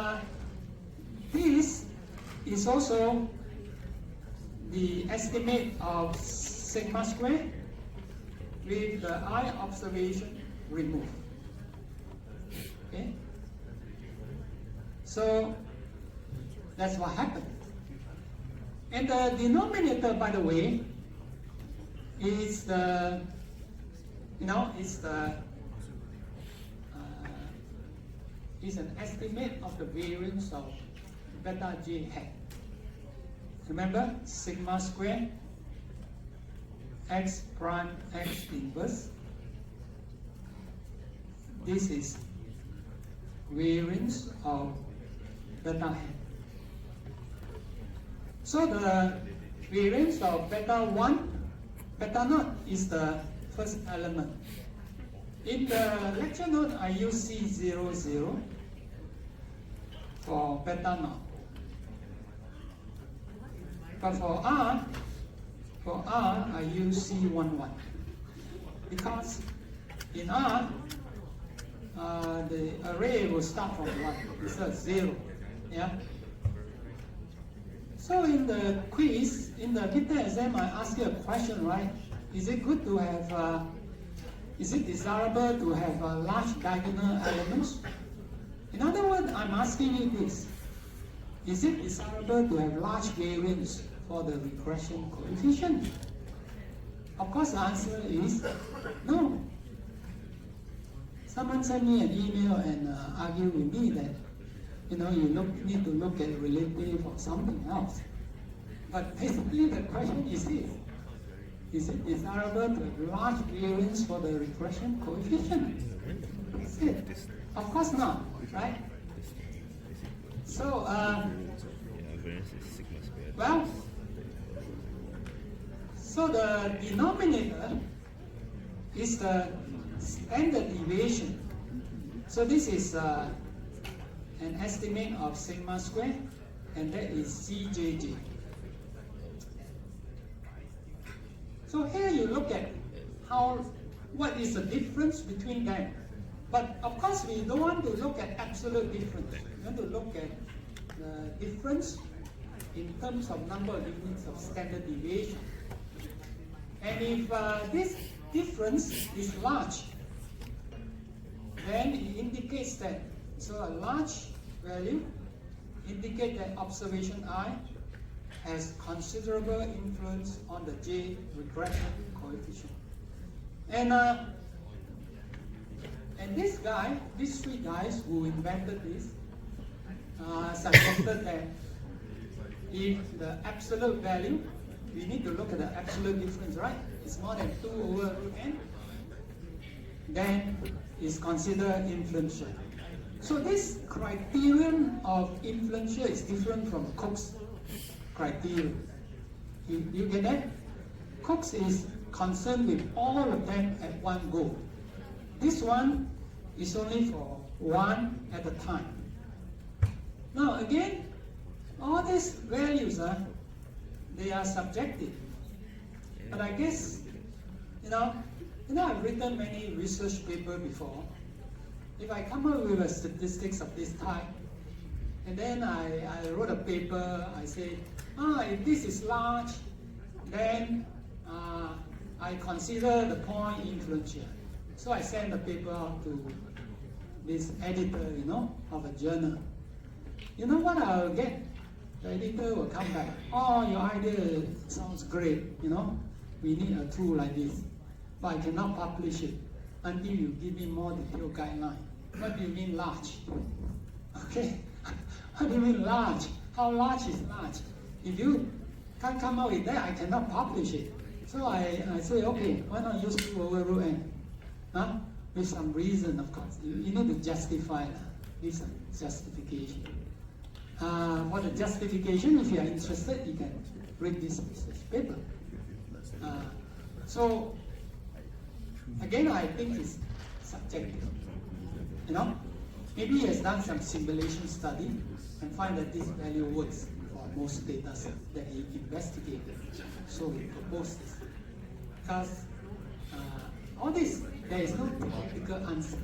this is also the estimate of sigma square with the I observation removed. Okay? So that's what happened. And the denominator, by the way, is the is an estimate of the variance of beta j hat. Remember, sigma square x prime x inverse. This is variance of beta hat. So the variance of beta 1, beta naught is the first element. In the lecture note, I use C00 for beta naught. But for R, I use C11 because in R, the array will start from 1. It's a 0. Yeah. So in the quiz, in the midterm exam, I ask you a question, right? Is it good to have? Is it desirable to have large diagonal elements? In other words, I'm asking you this: is it desirable to have large variance for the regression coefficient? Of course, the answer is no. Someone sent me an email and argued with me that you need to look at relative or something else. But basically, the question is this: is it desirable to have large variance for the regression coefficient? That's it. Of course not, right? So, well, so the denominator is the standard deviation. So this is an estimate of sigma square, and that is CJJ. So here you look at what is the difference between them. But of course we don't want to look at absolute difference. We want to look at the difference in terms of number of units of standard deviation. And if this difference is large, then it indicates that, so a large value indicates that observation I has considerable influence on the J regression coefficient. And these three guys who invented this, suggested that if the absolute value, we need to look at the absolute difference, right? It's more than 2 over root n, then is considered influential. So this criterion of influential is different from Cook's criterion. You get that? Cook's is concerned with all of them at one go. This one is only for one at a time. Now again, all these values, they are subjective. But I guess, I've written many research papers before. If I come up with a statistics of this type, and then I wrote a paper, I say, if this is large, then I consider the point influential. So I send the paper out to this editor, of a journal. You know what I'll get? The editor will come back. Oh, your idea sounds great, we need a tool like this. But I cannot publish it until you give me more detailed guideline. What do you mean large? Okay, what do you mean large? How large is large? If you can't come out with that, I cannot publish it. So I say, okay, why not use 2 over root n? Huh? With some reason, of course. You need to justify that. Give some justification. For the justification, if you are interested, you can read this research paper. So, again, I think it's subjective. You know, maybe he has done some simulation study and find that this value works for most data sets that he investigated. So he proposed this. Because all this, there is no practical answer.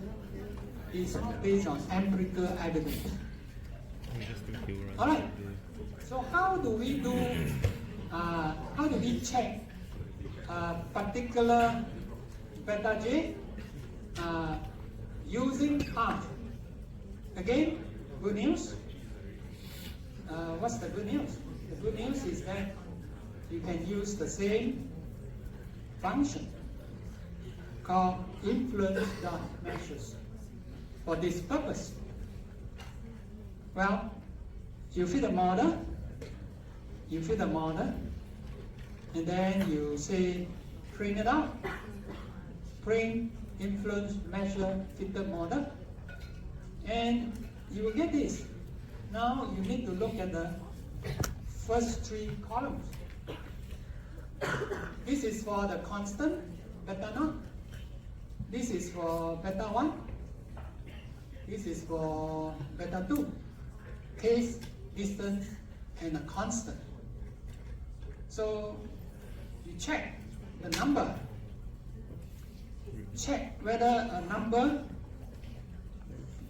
It's all based on empirical evidence. All right. So how do we do? How do we check a particular beta j using R? Again, good news. What's the good news? The good news is that you can use the same function called influence dot measures for this purpose. Well, you fit a model, and then you say print it out, print influence measure fitted model, and you will get this. Now you need to look at the first 3 columns. This is for the constant beta naught. This is for beta 1. This is for beta 2. Case, distance, and a constant. So you check the number. Check whether a number,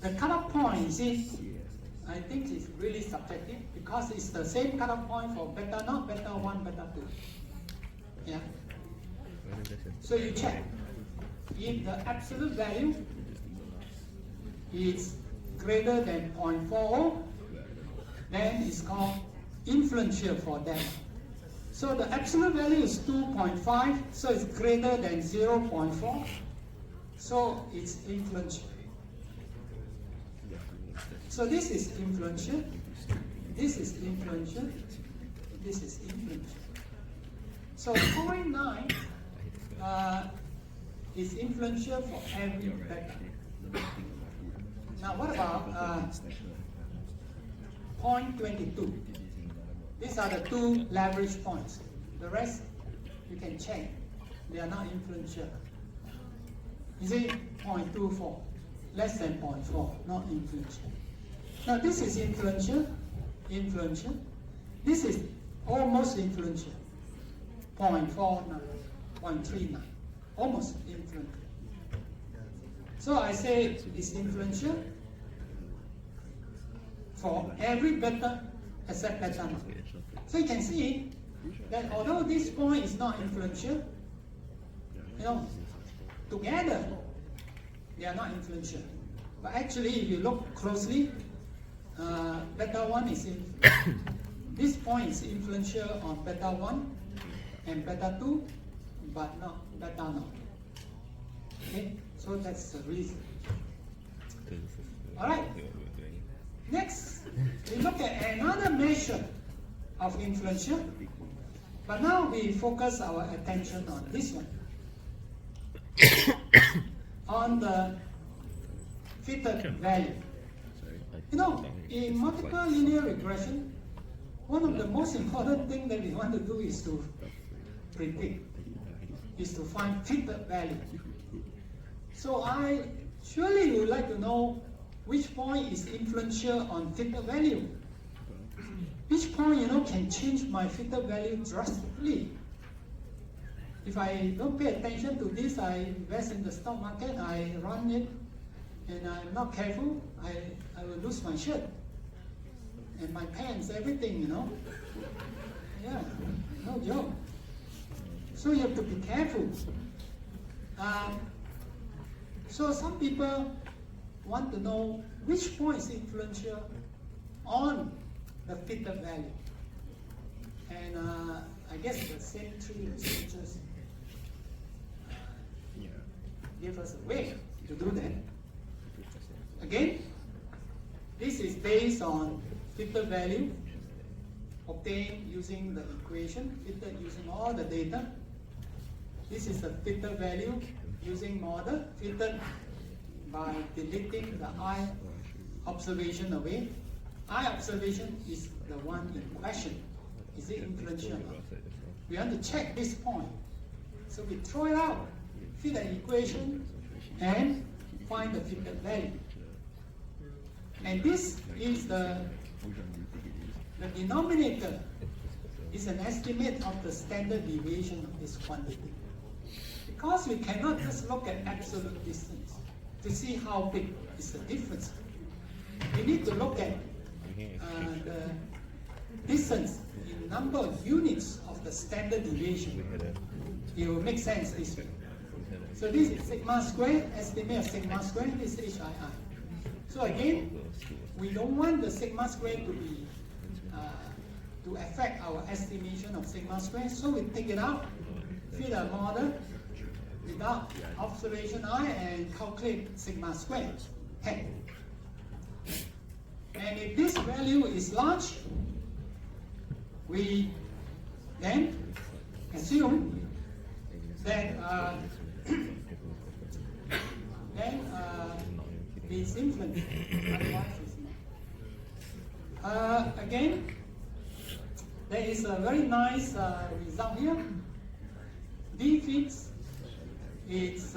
the cutoff point, you see, I think it's really subjective because it's the same cutoff point for beta naught, beta 1, beta 2. Yeah. So you check. If the absolute value is greater than 0.40, then it's called influential for them. So the absolute value is 2.5, so it's greater than 0.4, so it's influential. So this is influential, this is influential, this is influential. So 0.9 is influential for every beta. Now what about 0.22? These are the 2 leverage points. The rest you can check. They are not influential. You see 0.24, less than 0.4, not influential. Now this is influential, influential. This is almost influential. 0.49, 0.39, almost influential. So I say it's influential for every beta except beta naught. So you can see that although this point is not influential, you know, together they are not influential. But actually, if you look closely, beta 1 is this point is influential on beta 1 and beta 2, but not beta naught. Okay, so that's the reason. All right. Next, we look at another measure of influential, but now we focus our attention on this one, on the fitted value. You know, in multiple linear regression, one of the most important things that we want to do is to predict, is to find fitted value. So I surely would like to know which point is influential on fitted value. Which point, you know, can change my fitted value drastically. If I don't pay attention to this, I invest in the stock market, I run it, and I'm not careful, I will lose my shirt and my pants, everything, you know. Yeah, no joke. So you have to be careful. So some people want to know which point is influential on the fitted value. And I guess the same 3 researchers give us a way to do that. Again, this is based on fitted value obtained using the equation, fitted using all the data. This is the fitted value using model, fitted by deleting the I observation away. I observation is the one in question. Is it influential or not? We want to check this point. So we throw it out, fit the equation, and find the fitted value. And this is the denominator is an estimate of the standard deviation of this quantity. Because we cannot just look at absolute distance to see how big is the difference. We need to look at the distance in number of units of the standard deviation. It will make sense this way. So this is sigma squared, estimate of sigma squared, this is HII. So again, we don't want the sigma squared to be to affect our estimation of sigma squared, so we take it out, fit a model without observation I, and calculate sigma squared. And if this value is large, we then assume that it's influenced, otherwise it's not. Again, there is a very nice result here. D fits it's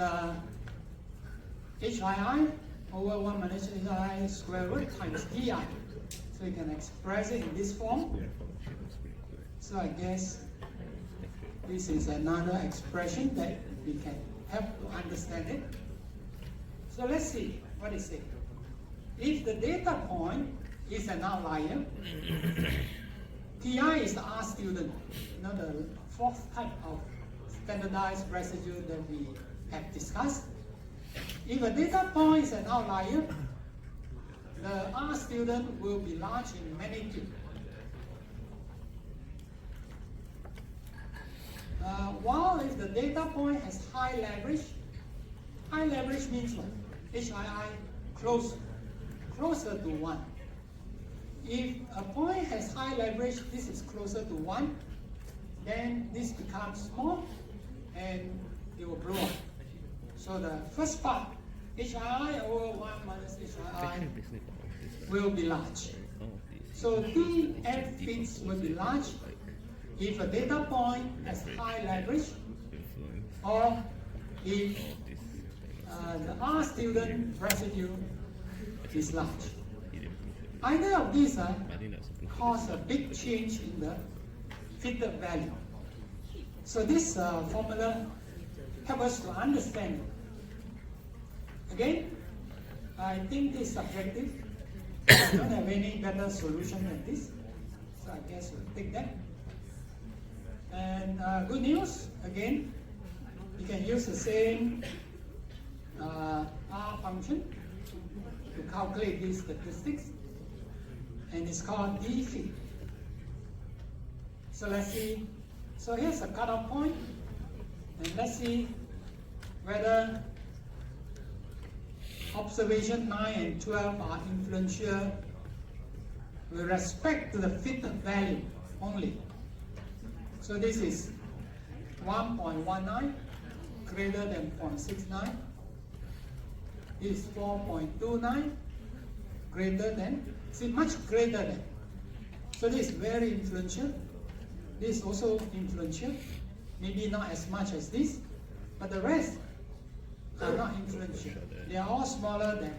HII over 1 minus HII square root times DI. So you can express it in this form. So I guess this is another expression that we can help to understand it. So let's see what it says. If the data point is an outlier, TI is the R student, the fourth type of standardized residue that we have discussed. If a data point is an outlier, the R student will be large in magnitude. While if the data point has high leverage means what? HII closer to 1. If a point has high leverage, this is closer to 1, then this becomes small and it will blow up. So the first part, HII over 1 minus HII will be large. So DF fits will be large if a data point has high leverage or if the R student residue is large. Either of these cause a big change in the fitted value. So this formula helps us to understand. Again, I think this is subjective. I don't have any better solution than this. So I guess we'll take that. And good news, again, you can use the same R function to calculate these statistics. And it's called D fit. So let's see. So here's a cutoff point, and let's see whether observation 9 and 12 are influential with respect to the fitted value only. So this is 1.19 greater than 0.69. This is 4.29 greater than, much greater than. So this is very influential. This is also influential. Maybe not as much as this, but the rest are not influential. They are all smaller than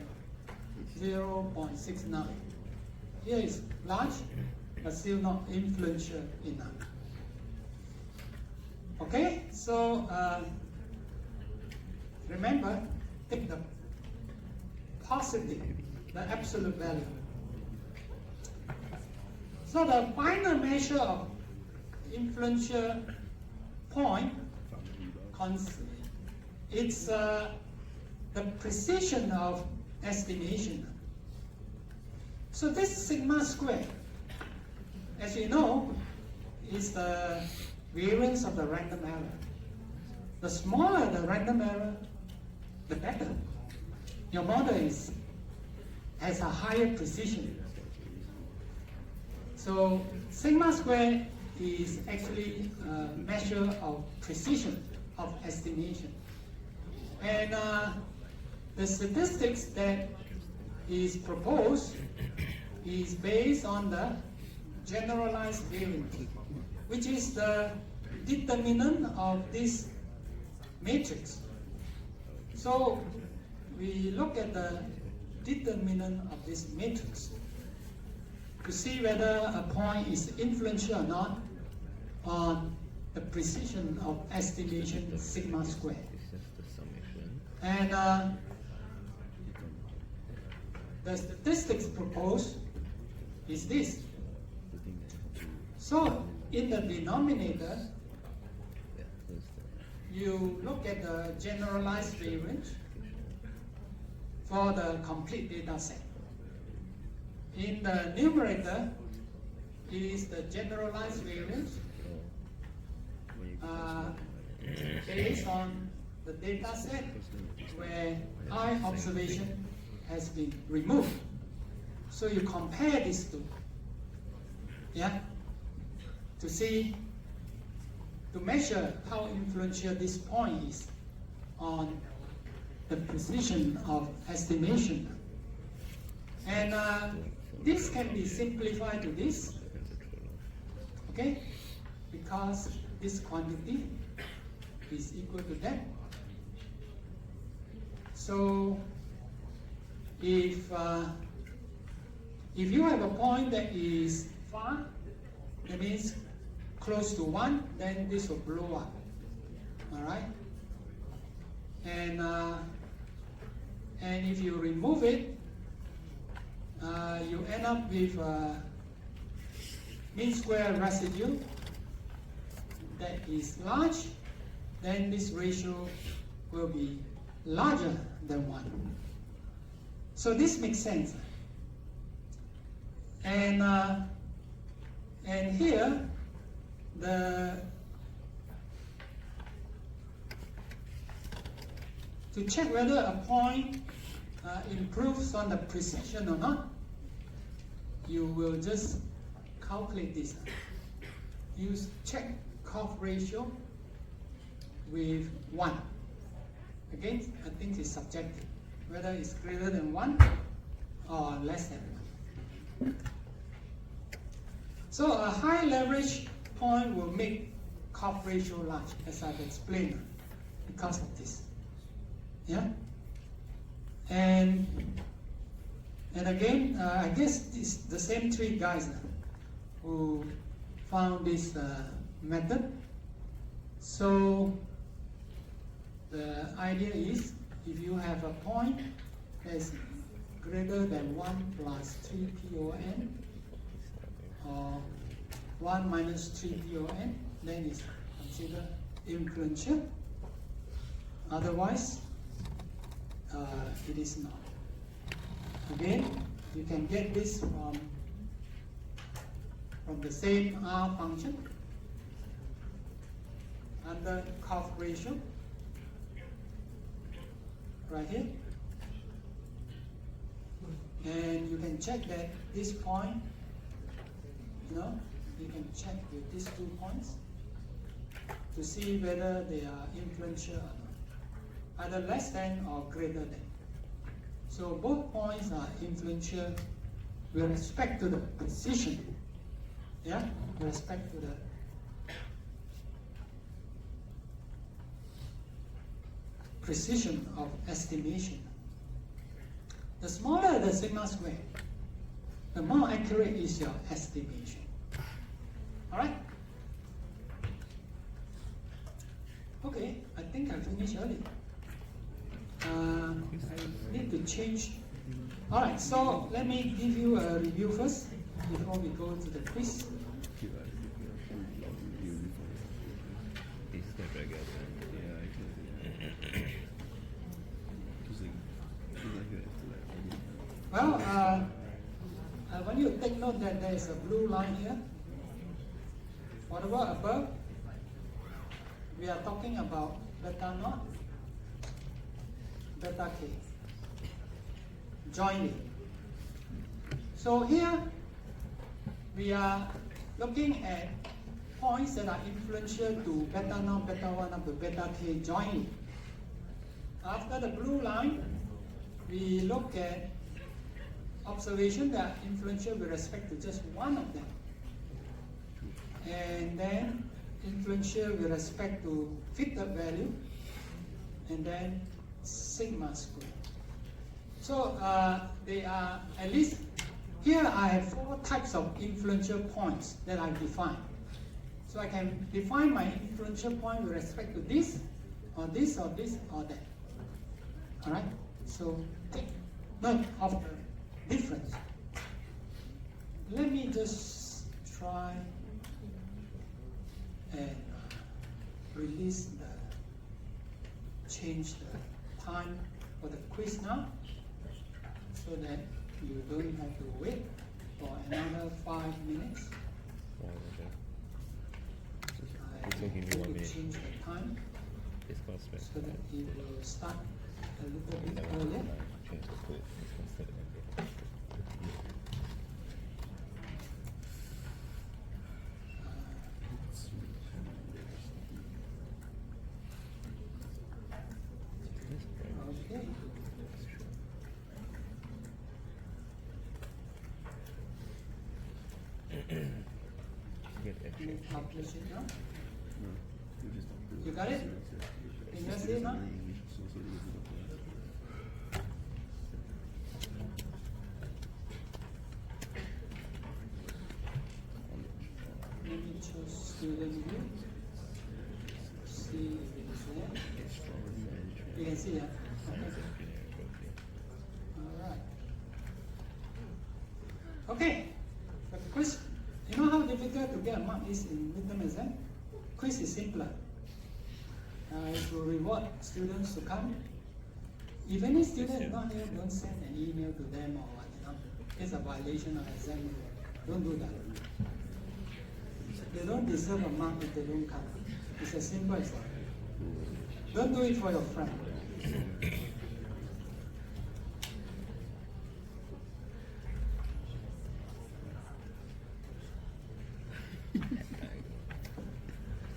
0.69. Here is large, but still not influential enough. Okay, so remember, take the positive, the absolute value. So the final measure of influential point, it's the precision of estimation. So this sigma squared, as you know, is the variance of the random error. The smaller the random error, the better. Your model has a higher precision. So sigma square is actually a measure of precision of estimation. And the statistics that is proposed is based on the generalized variance, which is the determinant of this matrix. So we look at the determinant of this matrix to see whether a point is influential or not on the precision of estimation sigma square. And the statistics proposed is this. So in the denominator, you look at the generalized variance for the complete data set. In the numerator, it is the generalized variance based on the data set where I observation has been removed. So you compare these two, to see, to measure how influential this point is on the precision of estimation. And this can be simplified to this, okay? Because this quantity is equal to that. So if you have a point that is far, that means close to 1, then this will blow up. All right? And if you remove it, you end up with a mean square residue that is large, then this ratio will be larger than 1. So this makes sense. And here, to check whether a point improves on the precision or not, you will just calculate this. Use check Coff ratio with 1. Again, I think it's subjective, whether it's greater than 1 or less than 1. So a high leverage point will make Coff ratio large, as I've explained, because of this. Yeah? And again, I guess it's the same 3 guys who found this method. So the idea is, if you have a point that's greater than 1 plus 3 PON, or 1 minus 3 PON, then it's considered influential. Otherwise, it is not. Again, you can get this from the same R function under Coff ratio, right here. And you can check that this point, you can check with these 2 points to see whether they are influential or not, either less than or greater than. So both points are influential with respect to the precision, with respect to the precision of estimation. The smaller the sigma square, the more accurate is your estimation. All right? Okay, I think I finished early. I need to change. All right, so let me give you a review first before we go to the quiz. Well, I want you to take note that there is a blue line here. Whatever above, we are talking about beta naught, beta k, jointly. So here, we are looking at points that are influential to beta naught, beta 1 up to beta k jointly. After the blue line, we look at observations that are influential with respect to just one of them. And then influential with respect to fitted value, and then sigma square. So they are, at least here I have 4 types of influential points that I define. So I can define my influential point with respect to this, or this, or this, or that. All right? So take note of the difference. Let me just try and change the time for the quiz now, so that you don't have to wait for another 5 minutes. I will change the time so that it will start a little bit earlier. Okay. Can you publish it now? You got it? Can you see it now? Let me choose student view. See if it is there. You can see that. Alright. Okay. The quiz, you know how difficult to get a mark is in midterm exam? Quiz is simpler. It will reward students to come. If any student is not here, don't send an email to them or what, you know. It's a violation of exam. Don't do that. They don't deserve a mark if they don't come. It's as simple as that. Don't do it for your friend.